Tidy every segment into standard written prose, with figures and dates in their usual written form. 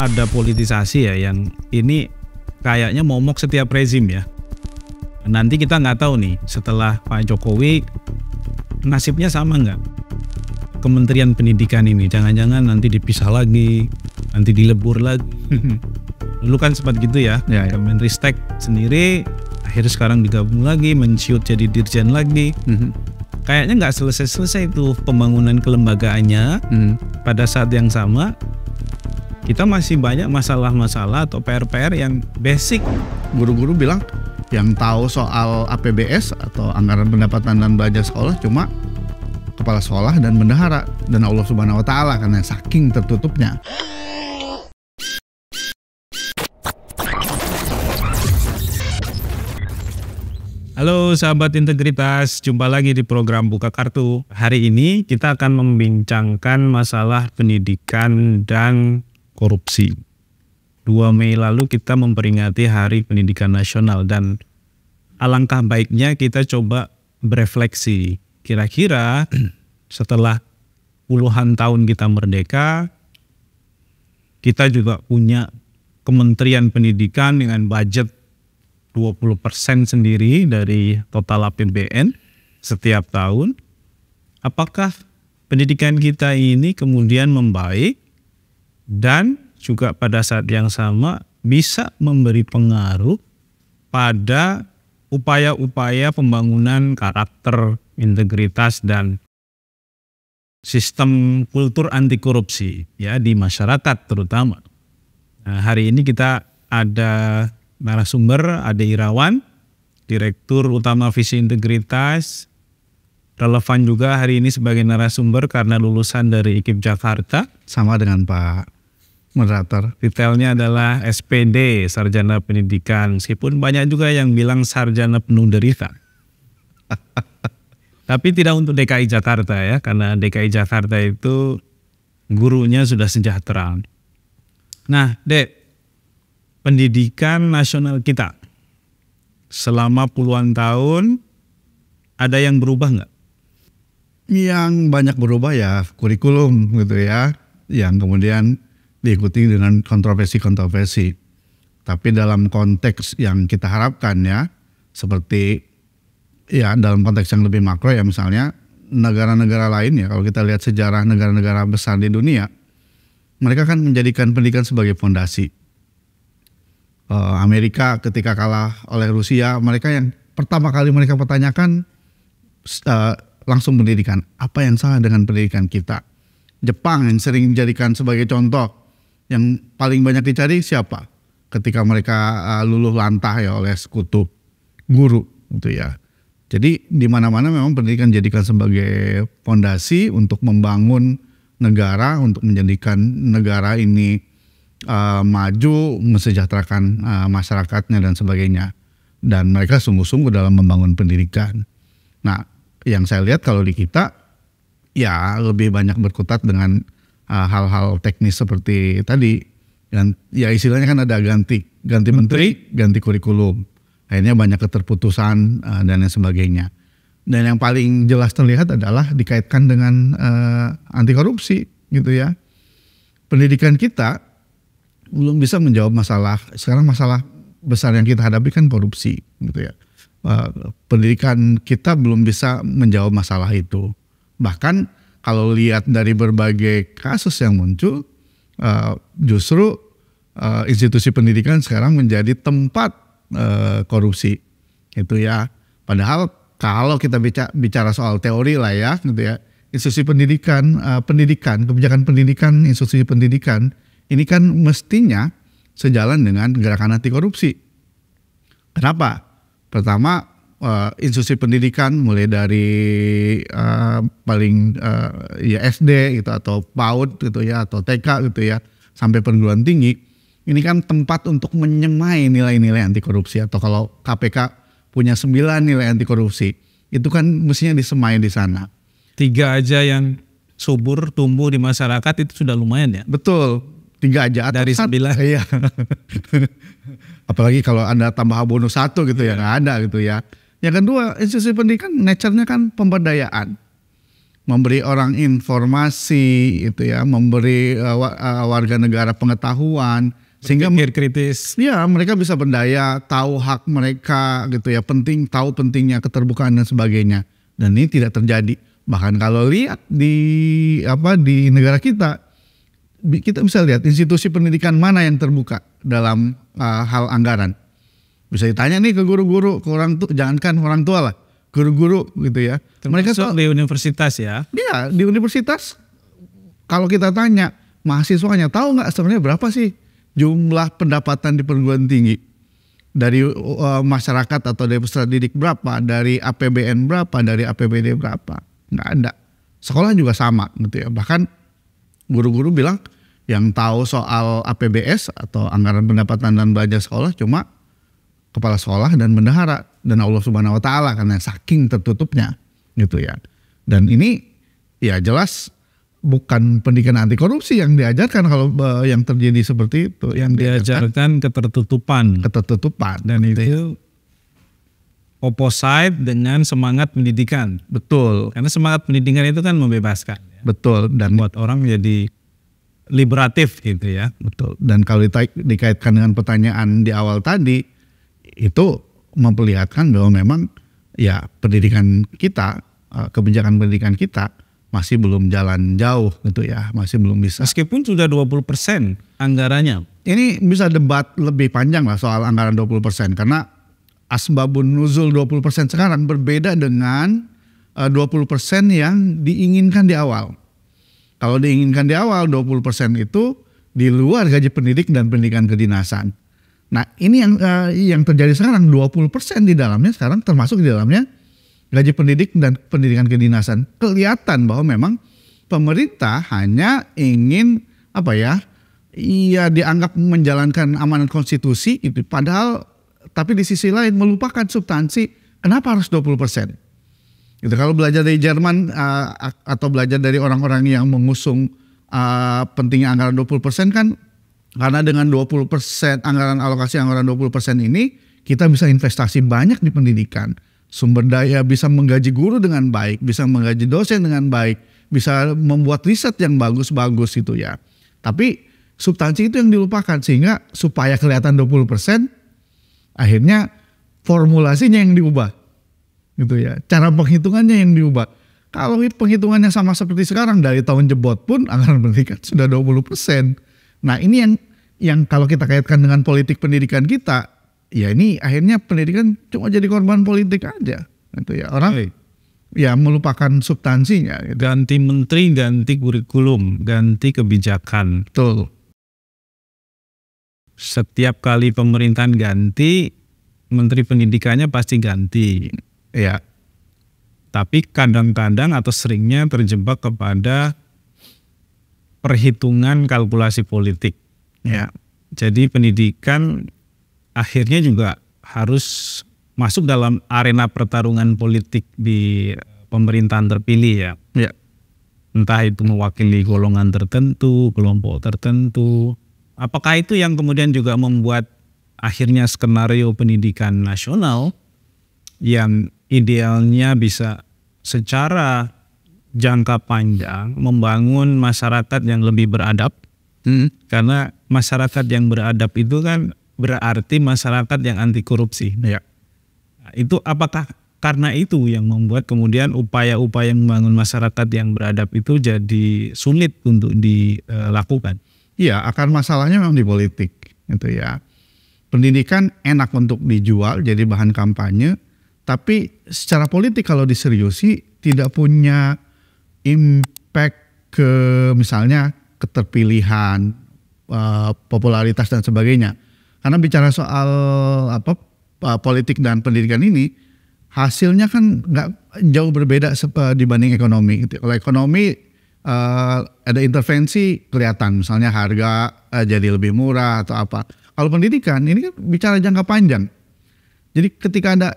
ada politisasi ya yang ini kayaknya momok setiap rezim ya. Nanti kita nggak tahu nih setelah Pak Jokowi nasibnya sama nggak? Kementerian Pendidikan ini jangan-jangan nanti dipisah lagi, nanti dilebur lagi. Dulu kan sempat gitu ya, Kemenristek sendiri akhirnya sekarang digabung lagi, mensiut jadi dirjen lagi. Kayaknya nggak selesai-selesai itu pembangunan kelembagaannya. Pada saat yang sama kita masih banyak masalah-masalah atau PR-PR yang basic. Guru-guru bilang yang tahu soal APBS atau anggaran pendapatan dan belanja sekolah cuma kepala sekolah dan bendahara dan Allah Subhanahu wa taala karena saking tertutupnya. Halo sahabat integritas, jumpa lagi di program Buka Kartu. Hari ini kita akan membincangkan masalah pendidikan dan korupsi. 2 Mei lalu kita memperingati Hari Pendidikan Nasional dan alangkah baiknya kita coba berefleksi. Kira-kira setelah puluhan tahun kita merdeka, kita juga punya Kementerian Pendidikan dengan budget 20% sendiri dari total APBN setiap tahun. Apakah pendidikan kita ini kemudian membaik dan juga pada saat yang sama bisa memberi pengaruh pada upaya-upaya pembangunan karakter, integritas, dan sistem kultur anti korupsi ya di masyarakat terutama. Nah, hari ini kita ada narasumber Ade Irawan, Direktur Utama Visi Integritas, relevan juga hari ini sebagai narasumber karena lulusan dari IKIP Jakarta. Sama dengan Pak moderator. Detailnya adalah SPD, Sarjana Pendidikan, meskipun banyak juga yang bilang Sarjana Penuh Derita. Tapi tidak untuk DKI Jakarta ya, karena DKI Jakarta itu gurunya sudah sejahtera. Nah, Dek, pendidikan nasional kita selama puluhan tahun ada yang berubah nggak? Yang banyak berubah ya kurikulum gitu ya, yang kemudian diikuti dengan kontroversi-kontroversi. Tapi dalam konteks yang kita harapkan ya, seperti ya dalam konteks yang lebih makro ya misalnya negara-negara lain ya, kalau kita lihat sejarah negara-negara besar di dunia, mereka kan menjadikan pendidikan sebagai fondasi. Amerika ketika kalah oleh Rusia, mereka yang pertama kali mereka pertanyakan langsung pendidikan. Apa yang salah dengan pendidikan kita? Jepang yang sering dijadikan sebagai contoh, yang paling banyak dicari siapa? Ketika mereka luluh lantah ya oleh sekutu guru gitu ya. Jadi di mana-mana memang pendidikan dijadikan sebagai fondasi untuk membangun negara, untuk menjadikan negara ini maju, mensejahterakan masyarakatnya dan sebagainya. Dan mereka sungguh-sungguh dalam membangun pendidikan. Nah, yang saya lihat kalau di kita ya lebih banyak berkutat dengan hal-hal teknis seperti tadi. Dan ya istilahnya kan ada ganti menteri, ganti kurikulum. Akhirnya banyak keterputusan dan lain sebagainya. Dan yang paling jelas terlihat adalah dikaitkan dengan anti korupsi gitu ya. Pendidikan kita belum bisa menjawab masalah. Sekarang masalah besar yang kita hadapi kan korupsi gitu ya. Pendidikan kita belum bisa menjawab masalah itu. Bahkan kalau lihat dari berbagai kasus yang muncul, justru institusi pendidikan sekarang menjadi tempat korupsi gitu ya. Padahal kalau kita bicara soal teori lah ya gitu ya, institusi pendidikan, kebijakan pendidikan, institusi pendidikan ini kan mestinya sejalan dengan gerakan anti korupsi. Kenapa? Pertama, institusi pendidikan mulai dari ya SD gitu atau PAUD gitu ya atau TK gitu ya sampai perguruan tinggi, ini kan tempat untuk menyemai nilai-nilai anti korupsi. Atau kalau KPK punya 9 nilai anti korupsi, itu kan mestinya disemai di sana. 3 aja yang subur tumbuh di masyarakat itu sudah lumayan ya. Betul. 3 aja dari 9. Iya. Apalagi kalau ada tambah bonus 1 gitu ya, nggak ada gitu ya. Yang kedua, institusi pendidikan nature-nya kan pemberdayaan. memberi orang informasi itu ya, memberi warga negara pengetahuan sehingga Berpikir kritis. ya mereka bisa berdaya, tahu hak mereka gitu ya, tahu pentingnya keterbukaan dan sebagainya. Dan ini tidak terjadi. Bahkan kalau lihat di negara kita bisa lihat institusi pendidikan mana yang terbuka dalam hal anggaran. Bisa ditanya nih ke guru-guru, ke orang tua, jangankan orang tua lah, guru-guru gitu ya. Mereka di universitas ya. Iya, di universitas kalau kita tanya mahasiswanya, tahu nggak sebenarnya berapa sih jumlah pendapatan di perguruan tinggi dari masyarakat atau dari peserta didik berapa, dari APBN berapa, dari APBD berapa? Nggak ada. Sekolah juga sama gitu ya. Bahkan guru-guru bilang yang tahu soal APBS atau anggaran pendapatan dan belanja sekolah cuma kepala sekolah dan bendahara dan Allah Subhanahu wa taala karena saking tertutupnya gitu ya. Dan ini ya jelas bukan pendidikan anti korupsi yang diajarkan kalau yang terjadi seperti itu. Yang diajarkan ketertutupan dan gitu itu ya. Opposite dengan semangat pendidikan. Betul. Karena semangat pendidikan itu kan membebaskan. Ya. Betul. Dan buat orang jadi liberatif gitu ya. Betul. Dan kalau dikaitkan dengan pertanyaan di awal tadi, itu memperlihatkan bahwa memang ya pendidikan kita, kebijakan pendidikan kita masih belum jalan jauh gitu ya, masih belum bisa. Meskipun sudah 20% anggarannya. Ini bisa debat lebih panjang lah soal anggaran 20% karena asbabun nuzul 20% sekarang berbeda dengan 20% yang diinginkan di awal. Kalau diinginkan di awal 20% itu di luar gaji pendidik dan pendidikan kedinasan. Nah ini yang terjadi sekarang 20% di dalamnya sekarang termasuk di dalamnya gaji pendidik dan pendidikan kedinasan. Kelihatan bahwa memang pemerintah hanya ingin dianggap menjalankan amanat konstitusi itu, padahal tapi di sisi lain melupakan substansi. Kenapa harus 20%? Gitu, kalau belajar dari Jerman atau belajar dari orang-orang yang mengusung pentingnya anggaran 20% kan, karena dengan 20% alokasi anggaran 20% ini kita bisa investasi banyak di pendidikan. Sumber daya bisa menggaji guru dengan baik, bisa menggaji dosen dengan baik, bisa membuat riset yang bagus-bagus gitu ya. Tapi substansi itu yang dilupakan sehingga supaya kelihatan 20% akhirnya formulasinya yang diubah. Gitu ya. Cara penghitungannya yang diubah. Kalau penghitungannya sama seperti sekarang dari tahun jebot pun anggaran pendidikan sudah 20%. Nah ini yang kalau kita kaitkan dengan politik pendidikan kita, ya ini akhirnya pendidikan cuma jadi korban politik aja, gitu ya. Orang ya melupakan substansinya. Gitu. Ganti menteri, ganti kurikulum, ganti kebijakan. Betul. Setiap kali pemerintahan ganti, menteri pendidikannya pasti ganti. Ya. Tapi kadang-kadang atau seringnya terjebak kepada perhitungan kalkulasi politik. Ya. Jadi pendidikan akhirnya juga harus masuk dalam arena pertarungan politik di pemerintahan terpilih ya. Ya. Entah itu mewakili golongan tertentu, kelompok tertentu. Apakah itu yang kemudian juga membuat akhirnya skenario pendidikan nasional yang idealnya bisa secara jangka panjang membangun masyarakat yang lebih beradab. Karena masyarakat yang beradab itu kan berarti masyarakat yang anti korupsi. Ya. Nah, itu apakah karena itu yang membuat kemudian upaya-upaya membangun masyarakat yang beradab itu jadi sulit untuk dilakukan? Iya, akar masalahnya memang di politik, gitu ya. Pendidikan enak untuk dijual jadi bahan kampanye, tapi secara politik kalau diseriusi tidak punya impact ke misalnya keterpilihan, popularitas dan sebagainya. Karena bicara soal politik dan pendidikan ini, hasilnya kan nggak jauh berbeda dibanding ekonomi. Gitu. Kalau ekonomi ada intervensi kelihatan, misalnya harga jadi lebih murah atau apa. Kalau pendidikan ini kan bicara jangka panjang. Jadi ketika ada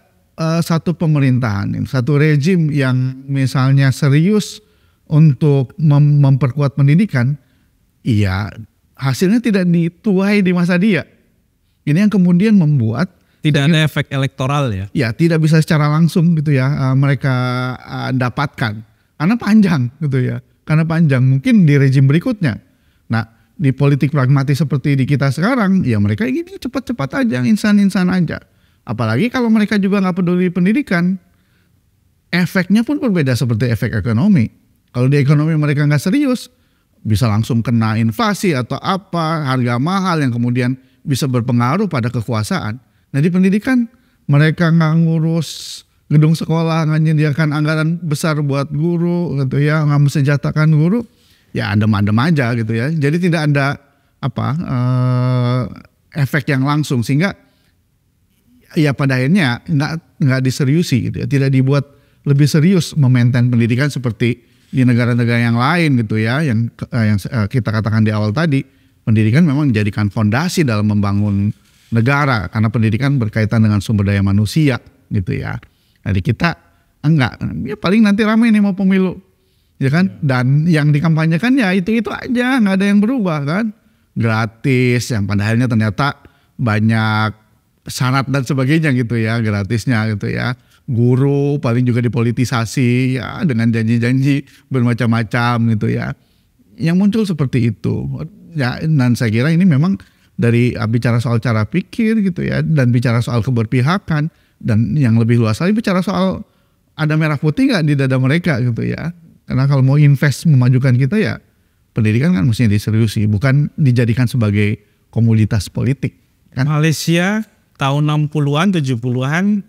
satu pemerintahan, satu rejim yang misalnya serius untuk memperkuat pendidikan, iya hasilnya tidak dituai di masa dia. Ini yang kemudian membuat tidak ada efek elektoral ya. Ya tidak bisa secara langsung gitu ya mereka dapatkan. karena panjang gitu ya. Karena panjang, mungkin di rezim berikutnya. Nah, di politik pragmatis seperti di kita sekarang, ya mereka ingin cepat-cepat aja, insan-insan aja. Apalagi kalau mereka juga nggak peduli pendidikan, efeknya pun berbeda seperti efek ekonomi. Kalau di ekonomi mereka nggak serius, bisa langsung kena inflasi atau apa, harga mahal yang kemudian bisa berpengaruh pada kekuasaan. Nah di pendidikan mereka nggak ngurus gedung sekolah, nggak menyediakan anggaran besar buat guru gitu ya, nggak mensejahterakan guru, ya adem-adem aja gitu ya. Jadi tidak ada efek yang langsung, sehingga ya pada akhirnya nggak diseriusi gitu ya, tidak dibuat lebih serius memaintain pendidikan seperti di negara-negara yang lain gitu ya, yang kita katakan di awal tadi, pendidikan memang dijadikan fondasi dalam membangun negara karena pendidikan berkaitan dengan sumber daya manusia gitu ya. Jadi kita enggak, ya paling nanti ramai nih mau pemilu, ya kan? Dan yang dikampanyekan ya itu aja, nggak ada yang berubah kan? Gratis, yang pada akhirnya ternyata banyak syarat dan sebagainya gitu ya, gratisnya gitu ya. Guru paling juga dipolitisasi ya dengan janji-janji bermacam-macam gitu ya. Yang muncul seperti itu ya, dan saya kira ini memang dari bicara soal cara pikir gitu ya, dan bicara soal keberpihakan, dan yang lebih luas lagi bicara soal ada merah putih nggak di dada mereka gitu ya. Karena kalau mau invest memajukan kita ya pendidikan kan mestinya diseriusi, bukan dijadikan sebagai komoditas politik kan. Malaysia tahun 60-an 70-an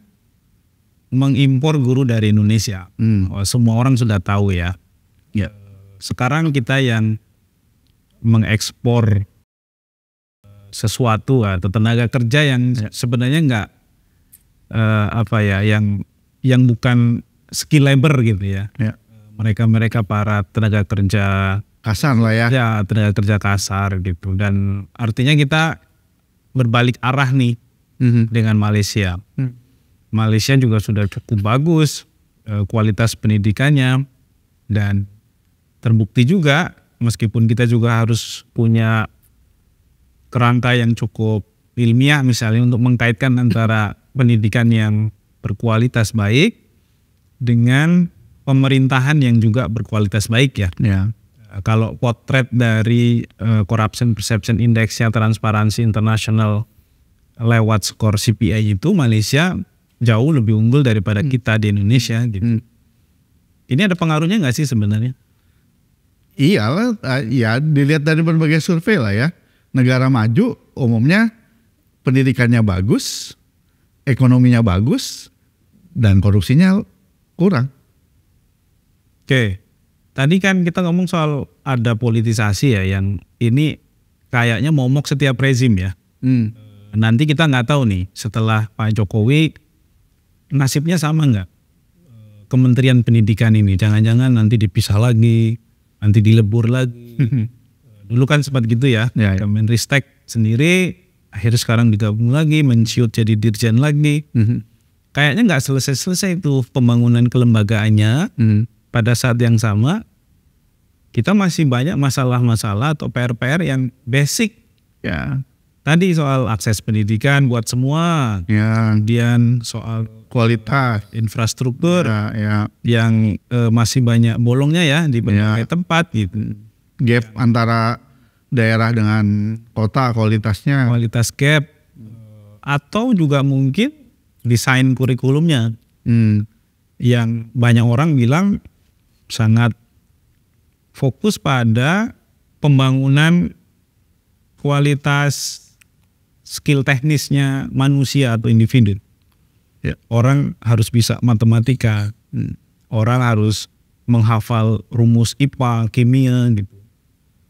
mengimpor guru dari Indonesia. Semua orang sudah tahu ya. Ya. Sekarang kita yang mengekspor sesuatu atau tenaga kerja yang sebenarnya nggak yang bukan skill labor gitu ya. Mereka para tenaga kerja kasar lah ya. Ya, tenaga kerja kasar gitu. Dan artinya kita berbalik arah nih dengan Malaysia. Malaysia juga sudah cukup bagus kualitas pendidikannya, dan terbukti juga meskipun kita juga harus punya kerangka yang cukup ilmiah misalnya untuk mengkaitkan antara pendidikan yang berkualitas baik dengan pemerintahan yang juga berkualitas baik ya. Kalau potret dari Corruption Perception Index-nya Transparansi International lewat skor CPI itu, Malaysia jauh lebih unggul daripada kita di Indonesia gitu. Ini ada pengaruhnya nggak sih sebenarnya? Iyalah, ya dilihat dari berbagai survei lah ya. Negara maju umumnya pendidikannya bagus, ekonominya bagus, dan korupsinya kurang. Oke, tadi kan kita ngomong soal ada politisasi ya, yang ini kayaknya momok setiap rezim ya. Nanti kita nggak tahu nih setelah Pak Jokowi nasibnya sama nggak Kementerian Pendidikan ini, jangan-jangan nanti dipisah lagi, nanti dilebur lagi. Dulu kan sempat gitu ya, Kemenristek sendiri akhirnya sekarang digabung lagi, menciut jadi dirjen lagi. Kayaknya nggak selesai-selesai itu pembangunan kelembagaannya. Pada saat yang sama kita masih banyak masalah-masalah atau PR-PR yang basic ya. Tadi soal akses pendidikan buat semua, kemudian soal kualitas infrastruktur yang masih banyak bolongnya ya di berbagai tempat gitu. Gap antara daerah dengan kota kualitasnya. Kualitas gap, atau juga mungkin desain kurikulumnya yang banyak orang bilang sangat fokus pada pembangunan kualitas skill teknisnya manusia atau individu. Orang harus bisa matematika, orang harus menghafal rumus IPA, kimia gitu.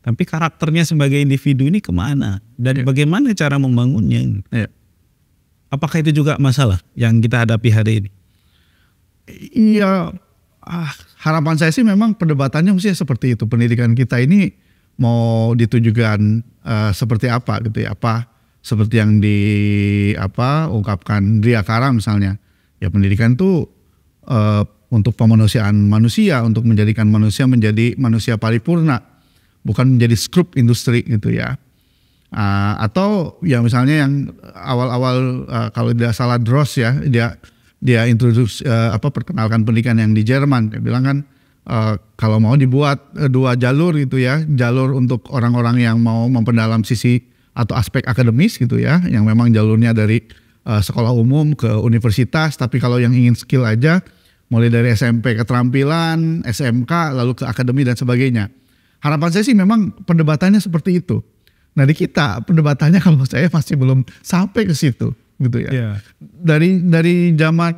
Tapi karakternya sebagai individu ini kemana? Dan bagaimana cara membangunnya? Apakah itu juga masalah yang kita hadapi hari ini? Iya, harapan saya sih memang perdebatannya mesti seperti itu. Pendidikan kita ini mau ditujukan seperti apa gitu ya? Apa seperti yang ungkapkan Driakara misalnya, ya pendidikan itu untuk pemanusiaan manusia, untuk menjadikan manusia menjadi manusia paripurna, bukan menjadi skrup industri gitu ya. Atau ya misalnya yang awal-awal kalau tidak salah Dross ya, dia introduce perkenalkan pendidikan yang di Jerman, dia bilang kan kalau mau dibuat 2 jalur gitu ya, jalur untuk orang-orang yang mau memperdalam sisi atau aspek akademis gitu ya, yang memang jalurnya dari sekolah umum ke universitas, tapi kalau yang ingin skill aja mulai dari SMP keterampilan, SMK lalu ke akademi dan sebagainya. Harapan saya sih memang perdebatannya seperti itu. Nah di kita perdebatannya kalau saya masih belum sampai ke situ gitu ya. Yeah. Dari zaman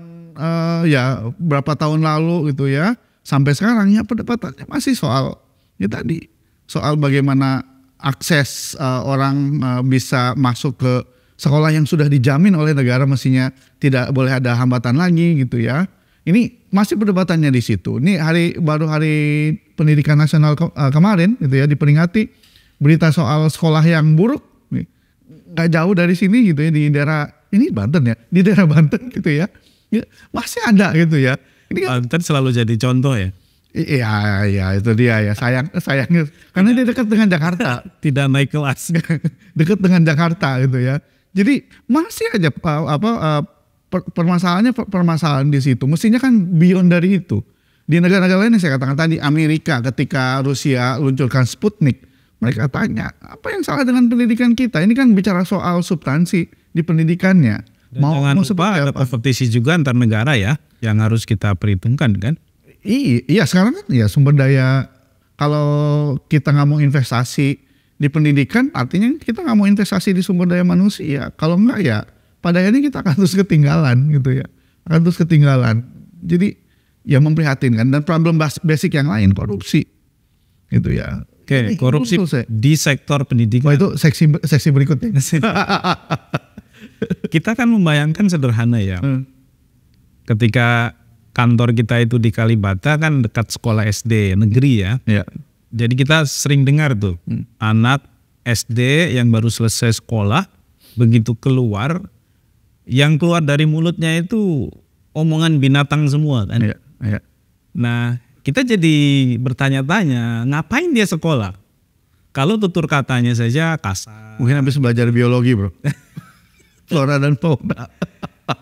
ya berapa tahun lalu gitu ya sampai sekarang ya perdebatannya masih soal ya tadi soal bagaimana akses orang bisa masuk ke sekolah yang sudah dijamin oleh negara, mestinya tidak boleh ada hambatan lagi gitu ya. Ini masih perdebatannya di situ. Ini baru hari pendidikan nasional kemarin gitu ya, diperingati berita soal sekolah yang buruk, nggak jauh dari sini gitu ya, di daerah ini Banten ya, di daerah Banten gitu ya, masih ada gitu ya. Ini kan, Banten selalu jadi contoh ya. Iya itu dia ya, sayangnya karena dia dekat dengan Jakarta, Tidak naik kelas. dekat dengan Jakarta gitu ya. Jadi masih aja permasalahan di situ. Mestinya kan beyond dari itu. Di negara-negara lain yang saya katakan tadi, Amerika ketika Rusia luncurkan Sputnik, mereka tanya, apa yang salah dengan pendidikan kita? Ini kan bicara soal substansi di pendidikannya. Dan jangan lupa ada kompetisi juga antar negara ya, yang harus kita perhitungkan kan. Iya sekarang kan ya sumber daya, kalau kita nggak mau investasi di pendidikan, artinya kita nggak mau investasi di sumber daya manusia. Kalau enggak ya pada akhirnya kita akan terus ketinggalan gitu ya. Akan terus ketinggalan. Jadi ya memprihatinkan, dan problem basic yang lain, korupsi gitu ya. Oke, korupsi di sektor pendidikan. Oh, itu seksi berikutnya. Kita kan membayangkan sederhana ya. Ketika kantor kita itu di Kalibata kan dekat sekolah SD negeri ya. Ya. Jadi kita sering dengar tuh anak SD yang baru selesai sekolah, begitu keluar, yang keluar dari mulutnya itu omongan binatang semua kan. Ya. Nah, kita jadi bertanya-tanya, ngapain dia sekolah? Kalau tutur katanya saja kasar. Mungkin habis belajar biologi bro. Flora dan fauna.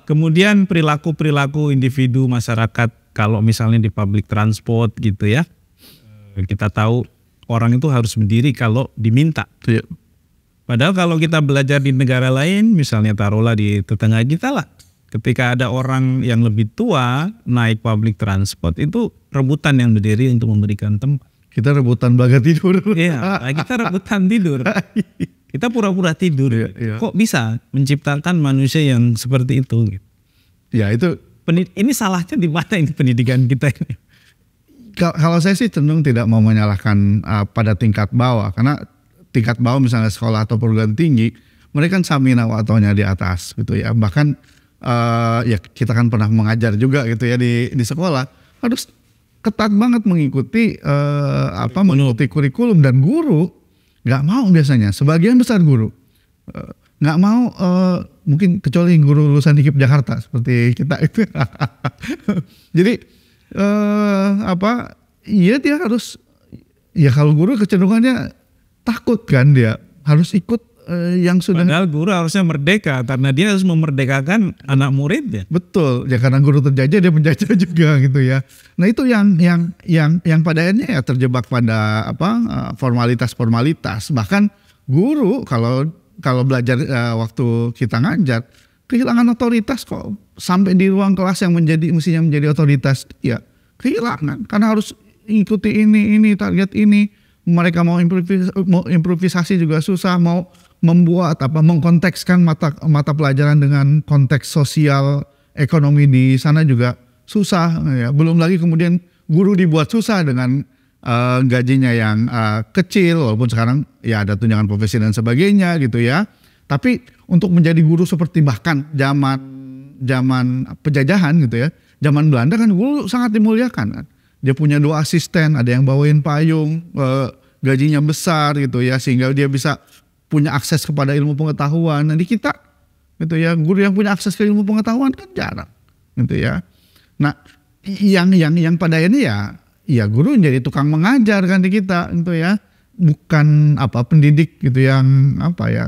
Kemudian perilaku-perilaku individu masyarakat, kalau misalnya di public transport gitu ya. Kita tahu orang itu harus berdiri kalau diminta. Ya. Padahal kalau kita belajar di negara lain, misalnya taruhlah di tetangga kita lah. Ketika ada orang yang lebih tua naik public transport, itu rebutan yang berdiri untuk memberikan tempat. Kita rebutan belaga tidur. Iya, kita rebutan tidur. Kita pura-pura tidur. Iya. Kok bisa menciptakan manusia yang seperti itu? Ya itu. Ini salahnya di mana ini pendidikan kita ini? Kalau saya sih cenderung tidak mau menyalahkan pada tingkat bawah, karena tingkat bawah misalnya sekolah atau perguruan tinggi, mereka kan samina wataunya di atas gitu ya. Bahkan ya kita kan pernah mengajar juga gitu ya di sekolah, harus ketat banget mengikuti mengikuti kurikulum, dan guru nggak mau biasanya, sebagian besar guru nggak mau, mungkin kecuali guru lulusan IKIP Jakarta seperti kita itu. Jadi iya dia harus, ya kalau guru kecenderungannya takut kan, dia harus ikut yang sudah. Padahal guru harusnya merdeka, karena dia harus memerdekakan anak muridnya. Betul, ya karena guru terjajah dia menjajah juga gitu ya. Nah itu yang pada akhirnya ya terjebak pada formalitas. Bahkan guru kalau belajar waktu kita ngajar, kehilangan otoritas kok, sampai di ruang kelas yang mestinya menjadi otoritas ya kehilangan, karena harus ikuti ini target ini. Mereka mau improvisasi juga susah, mau membuat mengkontekskan mata pelajaran dengan konteks sosial ekonomi di sana juga susah ya. Belum lagi kemudian guru dibuat susah dengan gajinya yang kecil, walaupun sekarang ya ada tunjangan profesi dan sebagainya gitu ya. Tapi untuk menjadi guru seperti bahkan zaman penjajahan gitu ya, zaman Belanda kan guru sangat dimuliakan kan. Dia punya 2 asisten, ada yang bawain payung, gajinya besar gitu ya, sehingga dia bisa punya akses kepada ilmu pengetahuan. Nah di kita gitu ya, guru yang punya akses ke ilmu pengetahuan kan jarang gitu ya. Nah yang pada akhirnya ya guru jadi tukang mengajar kan di kita gitu ya, bukan pendidik gitu yang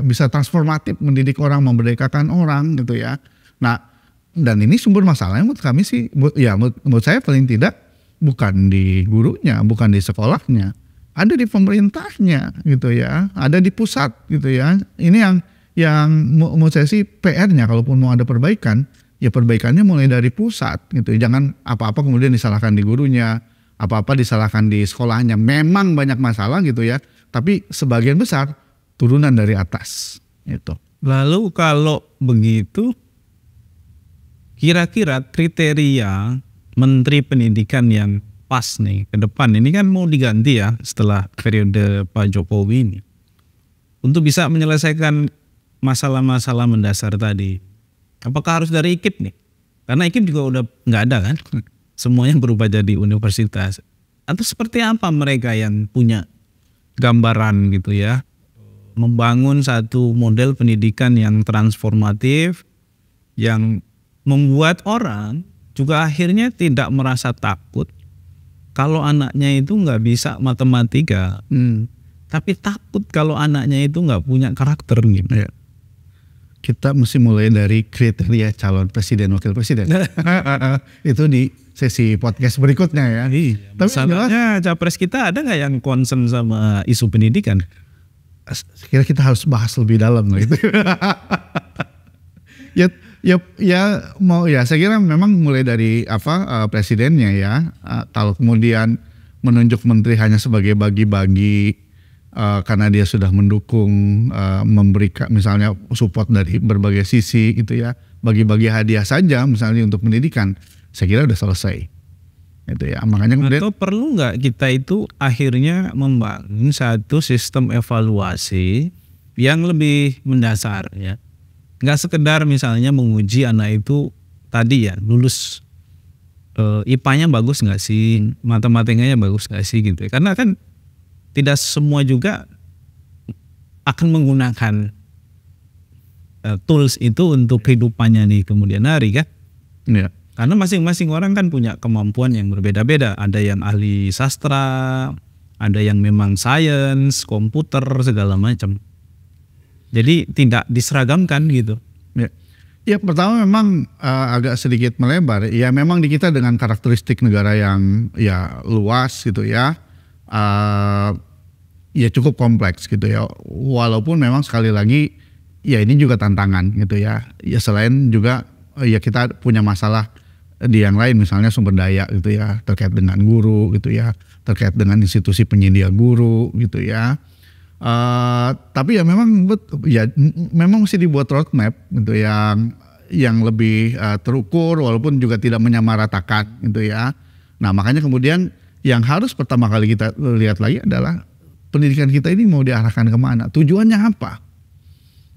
bisa transformatif, mendidik orang, memerdekakan orang gitu ya. Nah dan ini sumber masalahnya menurut kami sih, menurut saya paling tidak bukan di gurunya, bukan di sekolahnya, ada di pemerintahnya gitu ya, ada di pusat gitu ya. Ini yang mau saya sih PR-nya, kalaupun mau ada perbaikan, ya perbaikannya mulai dari pusat gitu. Jangan apa-apa kemudian disalahkan di gurunya, apa-apa disalahkan di sekolahnya. Memang banyak masalah gitu ya, tapi sebagian besar turunan dari atas gitu. Lalu kalau begitu, kira-kira kriteria Menteri Pendidikan yang pas nih ke depan, ini kan mau diganti ya setelah periode Pak Jokowi ini, untuk bisa menyelesaikan masalah-masalah mendasar tadi, apakah harus dari IKIP nih? Karena IKIP juga udah nggak ada kan, semuanya berubah jadi universitas. Atau seperti apa mereka yang punya gambaran gitu ya, membangun satu model pendidikan yang transformatif, yang membuat orang juga akhirnya tidak merasa takut kalau anaknya itu nggak bisa matematika, tapi takut kalau anaknya itu nggak punya karakter gitu. Ya. Kita mesti mulai dari kriteria calon presiden wakil presiden. Itu di sesi podcast berikutnya ya. Tapi masalahnya capres kita ada nggak yang concern sama isu pendidikan? Kira kita harus bahas lebih dalam gitu. Saya kira memang mulai dari presidennya ya. Kalau kemudian menunjuk menteri hanya sebagai bagi-bagi karena dia sudah mendukung, memberikan misalnya support dari berbagai sisi gitu ya, bagi-bagi hadiah saja misalnya untuk pendidikan, saya kira udah selesai. Itu ya, makanya kemudian, atau perlu nggak kita itu akhirnya membangun satu sistem evaluasi yang lebih mendasar ya, nggak sekedar misalnya menguji anak itu tadi ya lulus IPA-nya bagus nggak sih, matematikanya bagus nggak sih gitu ya. Karena kan tidak semua juga akan menggunakan tools itu untuk kehidupannya di kemudian hari kan ya. Karena masing-masing orang kan punya kemampuan yang berbeda-beda. Ada yang ahli sastra, ada yang memang sains, komputer, segala macam. Jadi tidak diseragamkan gitu. Ya pertama memang agak sedikit melebar. Ya memang di kita dengan karakteristik negara yang ya luas gitu ya. Ya cukup kompleks gitu ya. Walaupun memang sekali lagi ya ini juga tantangan gitu ya. Ya selain juga ya kita punya masalah di yang lain, misalnya sumber daya gitu ya, terkait dengan guru gitu ya, terkait dengan institusi penyedia guru gitu ya. Tapi ya memang memang mesti dibuat roadmap gitu yang lebih terukur, walaupun juga tidak menyamaratakan gitu ya. Nah makanya kemudian yang harus pertama kali kita lihat lagi adalah pendidikan kita ini mau diarahkan kemana, tujuannya apa.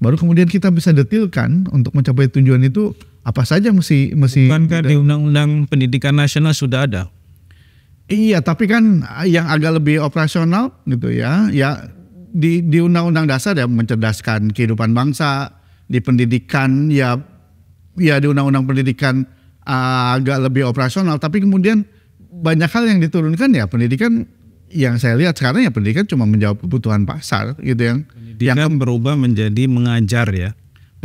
Baru kemudian kita bisa detilkan untuk mencapai tujuan itu apa saja mesti. Bukankah di Undang-Undang Pendidikan Nasional sudah ada? Iya, tapi kan yang agak lebih operasional gitu ya. Ya di Undang-Undang Dasar ya mencerdaskan kehidupan bangsa, di pendidikan ya di Undang-Undang Pendidikan agak lebih operasional, tapi kemudian banyak hal yang diturunkan ya pendidikan. Yang saya lihat sekarang ya pendidikan cuma menjawab kebutuhan pasar gitu yang berubah menjadi mengajar ya.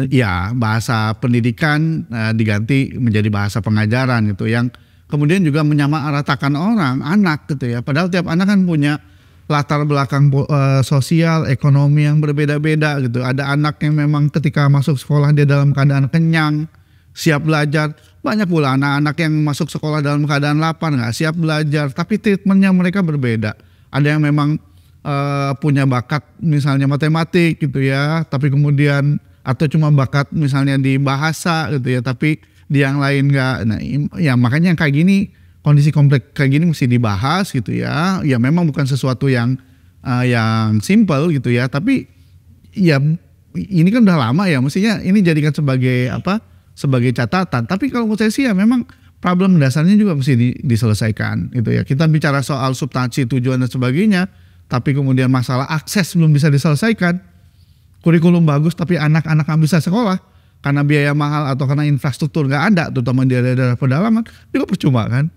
Ya bahasa pendidikan diganti menjadi bahasa pengajaran gitu, yang kemudian juga menyamaratakan anak gitu ya. Padahal tiap anak kan punya latar belakang sosial, ekonomi yang berbeda-beda gitu. Ada anak yang memang ketika masuk sekolah dia dalam keadaan kenyang, siap belajar. Banyak pula anak-anak yang masuk sekolah dalam keadaan lapar, nggak siap belajar, tapi treatmentnya mereka berbeda. Ada yang memang punya bakat misalnya matematik gitu ya, tapi kemudian atau cuma bakat misalnya di bahasa gitu ya, tapi di yang lain nggak. Nah ya makanya kayak gini, kondisi kompleks kayak gini mesti dibahas gitu ya. Ya memang bukan sesuatu yang simple gitu ya, tapi ya ini kan udah lama ya, mestinya ini jadikan sebagai catatan. Tapi kalau menurut saya sih ya memang problem dasarnya juga mesti diselesaikan gitu ya. Kita bicara soal substansi, tujuan dan sebagainya, tapi kemudian masalah akses belum bisa diselesaikan. Kurikulum bagus tapi anak-anak nggak bisa sekolah karena biaya mahal atau karena infrastruktur nggak ada, terutama di daerah pedalaman, juga percuma kan.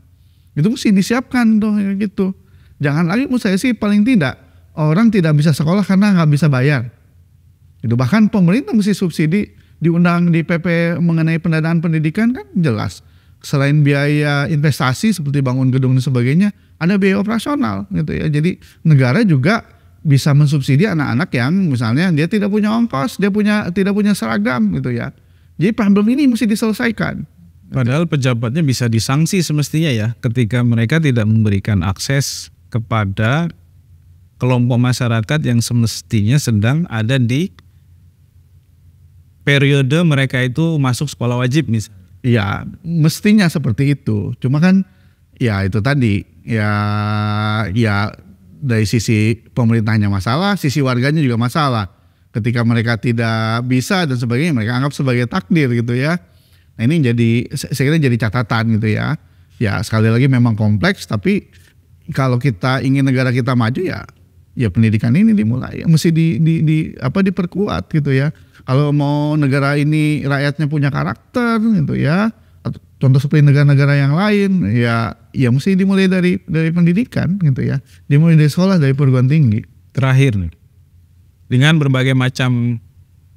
Itu mesti disiapkan tuh gitu. Jangan lagi menurut saya sih paling tidak orang tidak bisa sekolah karena nggak bisa bayar. Itu bahkan pemerintah mesti subsidi. Di PP mengenai pendanaan pendidikan kan jelas selain biaya investasi seperti bangun gedung dan sebagainya, ada biaya operasional gitu ya. Jadi negara juga bisa mensubsidi anak-anak yang misalnya dia tidak punya ongkos, dia tidak punya seragam gitu ya. Jadi problem ini mesti diselesaikan. Padahal pejabatnya bisa disanksi semestinya ya ketika mereka tidak memberikan akses kepada kelompok masyarakat yang semestinya sedang ada di periode mereka itu masuk sekolah wajib misalnya. Ya mestinya seperti itu. Cuma kan ya itu tadi ya dari sisi pemerintahnya masalah, sisi warganya juga masalah. Ketika mereka tidak bisa dan sebagainya, mereka anggap sebagai takdir gitu ya. Nah ini saya kira jadi catatan gitu ya. Ya sekali lagi memang kompleks, tapi kalau kita ingin negara kita maju ya pendidikan ini dimulai, mesti diperkuat gitu ya. Kalau mau negara ini rakyatnya punya karakter gitu ya, contoh seperti negara-negara yang lain ya mesti dimulai dari pendidikan gitu ya, dimulai dari sekolah, dari perguruan tinggi. Terakhir nih, dengan berbagai macam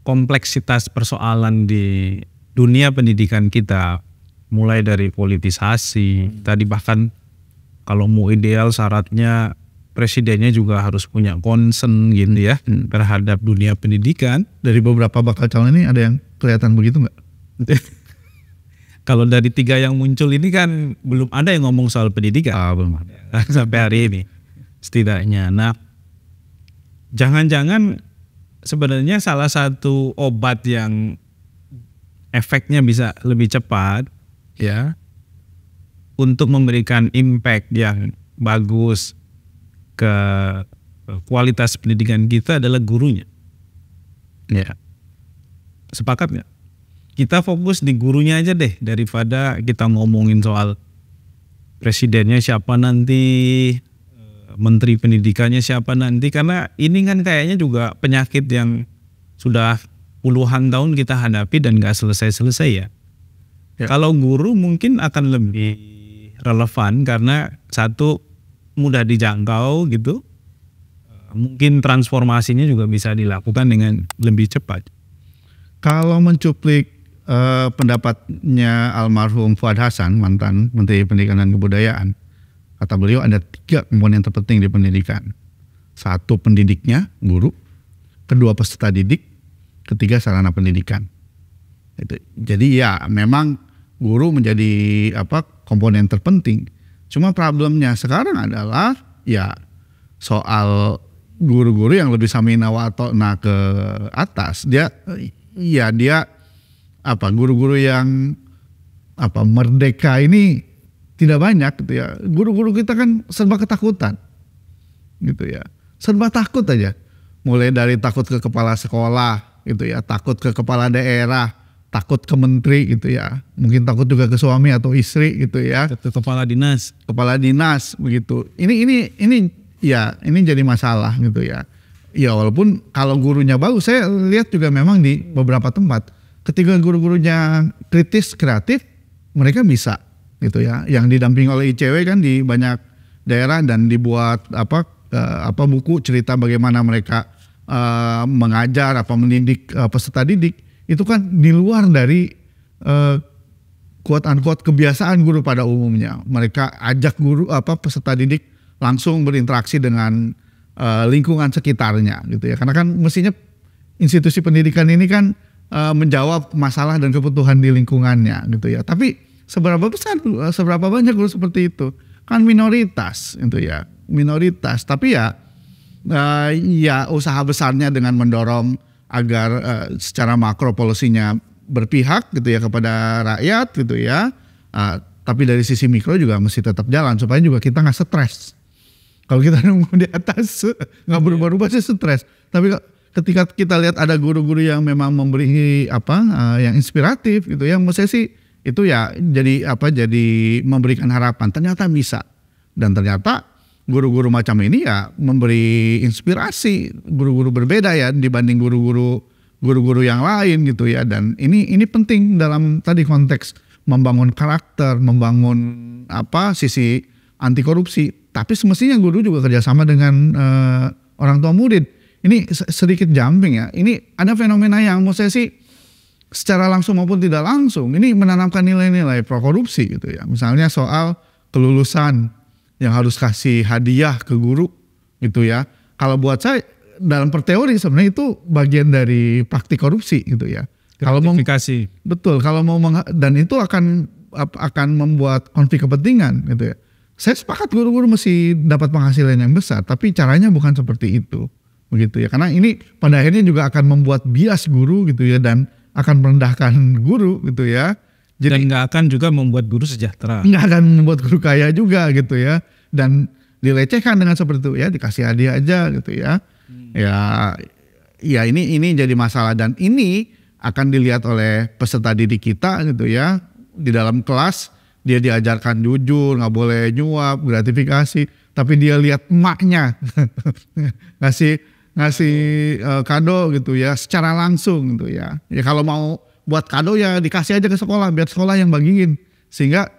kompleksitas persoalan di dunia pendidikan kita, mulai dari politisasi, tadi bahkan kalau mau ideal syaratnya presidennya juga harus punya concern gitu ya terhadap dunia pendidikan. Dari beberapa bakal calon ini ada yang kelihatan begitu nggak? Kalau dari 3 yang muncul ini kan belum ada yang ngomong soal pendidikan. Belum ada. Sampai hari ini setidaknya. Nah, jangan-jangan sebenarnya salah satu obat yang efeknya bisa lebih cepat ya untuk memberikan impact yang bagus ke kualitas pendidikan kita adalah gurunya. Ya. Sepakat nggak? Kita fokus di gurunya aja deh daripada kita ngomongin soal presidennya siapa nanti, menteri pendidikannya siapa nanti, karena ini kan kayaknya juga penyakit yang sudah puluhan tahun kita hadapi dan nggak selesai-selesai ya. Kalau guru mungkin akan lebih relevan karena satu mudah dijangkau gitu, mungkin transformasinya juga bisa dilakukan dengan lebih cepat. Kalau mencuplik pendapatnya almarhum Fuad Hasan, mantan Menteri Pendidikan dan Kebudayaan, kata beliau ada 3 komponen terpenting di pendidikan. 1 pendidiknya, guru, 2 peserta didik, 3 sarana pendidikan. Jadi ya memang guru menjadi komponen terpenting. Cuma problemnya sekarang adalah ya soal guru-guru yang lebih samina wa ta'na ke atas. Guru-guru yang merdeka ini tidak banyak gitu ya. Guru-guru kita kan serba ketakutan gitu ya. Serba takut aja. Mulai dari takut ke kepala sekolah gitu ya, takut ke kepala daerah, takut ke menteri gitu ya, mungkin takut juga ke suami atau istri gitu ya, ke kepala dinas begitu. Ini jadi masalah gitu ya. Ya walaupun kalau gurunya bagus, saya lihat juga memang di beberapa tempat ketika guru-gurunya kritis kreatif mereka bisa gitu ya. Yang didampingi oleh ICW kan di banyak daerah dan dibuat buku cerita bagaimana mereka mengajar mendidik peserta didik. Itu kan di luar dari quote unquote kebiasaan guru pada umumnya. Mereka ajak peserta didik langsung berinteraksi dengan lingkungan sekitarnya gitu ya. Karena kan mestinya institusi pendidikan ini kan menjawab masalah dan kebutuhan di lingkungannya gitu ya. Tapi seberapa banyak guru seperti itu? Kan minoritas gitu ya. Minoritas. Tapi ya usaha besarnya dengan mendorong agar secara makro polisinya berpihak gitu ya kepada rakyat gitu ya. Tapi dari sisi mikro juga mesti tetap jalan supaya juga kita nggak stres. Kalau kita nunggu di atas nggak berubah-ubah sih stres. Tapi ketika kita lihat ada guru-guru yang memang memberi yang inspiratif gitu ya, menurut saya sih itu ya jadi memberikan harapan. Ternyata bisa, dan ternyata guru-guru macam ini ya memberi inspirasi guru-guru berbeda ya dibanding guru-guru yang lain gitu ya. Dan ini penting dalam tadi konteks membangun karakter, membangun sisi anti korupsi. Tapi semestinya guru juga kerjasama dengan orang tua murid. Ini sedikit jumping ya. Ini ada fenomena yang menurut saya sih secara langsung maupun tidak langsung ini menanamkan nilai-nilai pro korupsi gitu ya. Misalnya soal kelulusan yang harus kasih hadiah ke guru gitu ya. Kalau buat saya dalam perteori sebenarnya itu bagian dari praktik korupsi gitu ya. Kalau mau betul, kalau mau dan itu akan membuat konflik kepentingan gitu ya. Saya sepakat guru-guru mesti dapat penghasilan yang besar, tapi caranya bukan seperti itu, begitu ya. Karena ini pada akhirnya juga akan membuat bias guru gitu ya, dan akan merendahkan guru gitu ya. Jadi nggak akan juga membuat guru sejahtera. Nggak akan membuat guru kaya juga gitu ya. Dan dilecehkan dengan seperti itu ya, dikasih hadiah aja gitu ya. Ya ini jadi masalah, dan ini akan dilihat oleh peserta didik kita gitu ya. Di dalam kelas dia diajarkan jujur, nggak boleh nyuap, gratifikasi, tapi dia lihat emaknya ngasih kado gitu ya secara langsung gitu ya. Ya kalau mau buat kado ya dikasih aja ke sekolah, biar sekolah yang bagiin, sehingga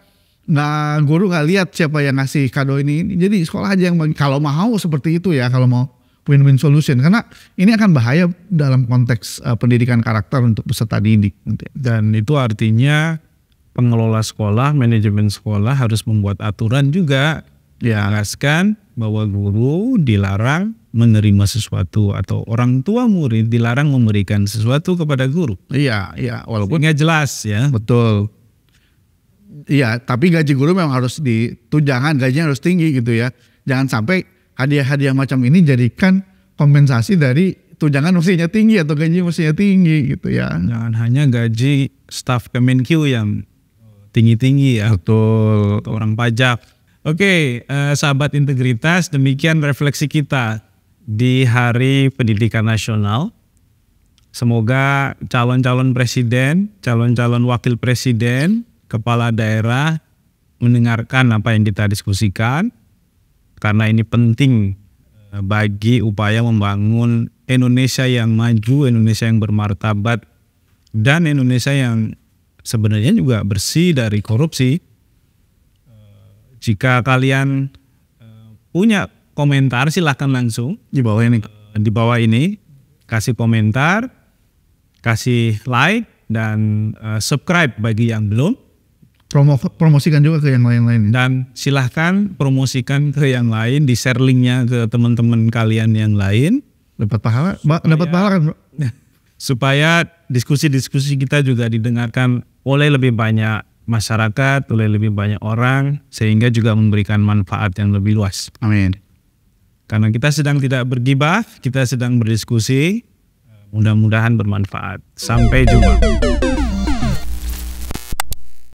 guru nggak lihat siapa yang ngasih kado ini. Jadi sekolah aja yang bagi. Kalau mau seperti itu ya, kalau mau win-win solution, karena ini akan bahaya dalam konteks pendidikan karakter untuk peserta didik. Dan itu artinya pengelola sekolah, manajemen sekolah harus membuat aturan juga, jelaskan bahwa guru dilarang menerima sesuatu atau orang tua murid dilarang memberikan sesuatu kepada guru. Iya, walaupun nggak jelas ya. Betul. Iya, tapi gaji guru memang harus ditunjangan, gajinya harus tinggi gitu ya. Jangan sampai hadiah-hadiah macam ini jadikan kompensasi dari tunjangan mestinya tinggi atau gaji mestinya tinggi gitu ya. Jangan hanya gaji staf Kemenkyu yang tinggi-tinggi ya. Betul. Atau orang pajak. Oke, sahabat integritas, demikian refleksi kita di Hari Pendidikan Nasional. Semoga calon-calon presiden, calon-calon wakil presiden, kepala daerah mendengarkan apa yang kita diskusikan, karena ini penting bagi upaya membangun Indonesia yang maju, Indonesia yang bermartabat, dan Indonesia yang sebenarnya juga bersih dari korupsi. Jika kalian punya komentar, silahkan langsung di bawah ini. Di bawah ini kasih komentar, kasih like, dan subscribe bagi yang belum. Promosikan juga ke yang lain-lain. Dan silahkan promosikan ke yang lain, di-share linknya ke teman-teman kalian yang lain. Dapat pahala kan bro? Supaya diskusi-diskusi kita juga didengarkan oleh lebih banyak masyarakat, oleh lebih banyak orang, sehingga juga memberikan manfaat yang lebih luas. Amin. Karena kita sedang tidak bergibah, kita sedang berdiskusi, mudah-mudahan bermanfaat. Sampai jumpa.